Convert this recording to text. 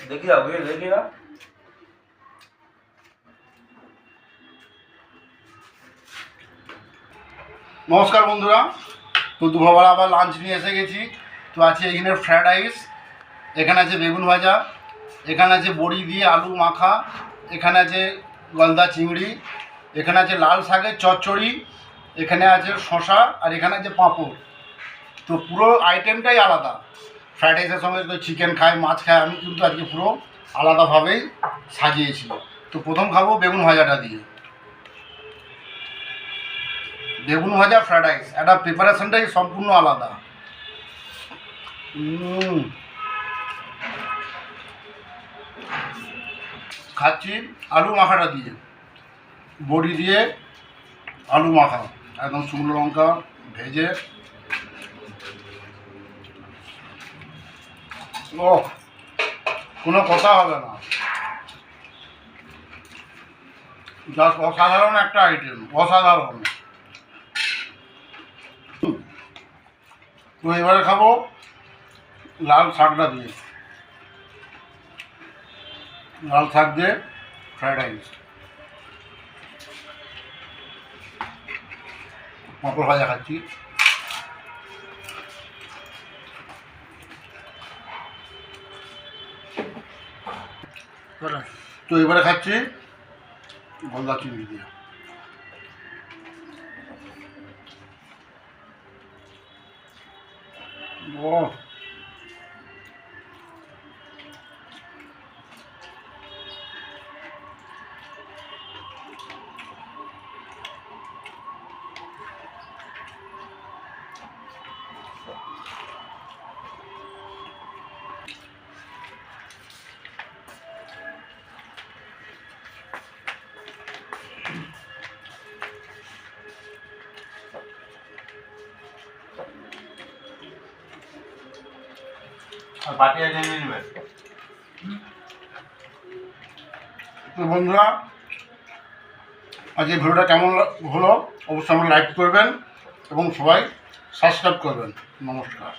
দেখি আগে দেখি না। নমস্কার বন্ধুরা, তো দুপুরবেলা আবার লাঞ্চ নিয়ে এসে গেছি। তো আছে এখানে ফ্রায়েড রাইস, এখানে আছে বেগুন ভাজা, এখানে আছে বড়ি দিয়ে আলু মাখা, এখানে আছে গলদা চিংড়ি, এখানে আছে লাল শাকের চচ্চড়ি, এখানে আছে শশা, আর এখানে আছে পাঁপড়। তো পুরো আইটেমটাই আলাদা। ফ্রায়েড রাইসের সঙ্গে চিকেন খায়, মাছ খায়, আমি কিন্তু আজকে পুরো আলাদাভাবেই সাজিয়েছি। তো প্রথম খাবো বেগুন ভাজাটা দিয়ে। বেগুন ভাজা ফ্রায়েড রাইস, একটা প্রিপারেশনটাই সম্পূর্ণ আলাদা। খাচ্ছি আলু মাখাটা দিয়ে, বড়ি দিয়ে আলু মাখা, একদম শুকনো লঙ্কা ভেজে। ও কোনো কথা হবে না, জাস্ট অসাধারণ একটা আইটেম, অসাধারণ। তো এবারে খাবো লাল শাকটা দিয়ে, লাল শাক দিয়ে ফ্রায়েড রাইস, পাঁপড় ভাজা খাচ্ছি। তো এবারে খাচ্ছি গলদা চিংড়ি দিয়ে। ও বাটি আগে নিয়ে নেবে। তো বন্ধুরা, আজকে ভিডিওটা কেমন হলো অবশ্যই আমরা লাইক করবেন এবং সবাই সাবস্ক্রাইব করবেন। নমস্কার।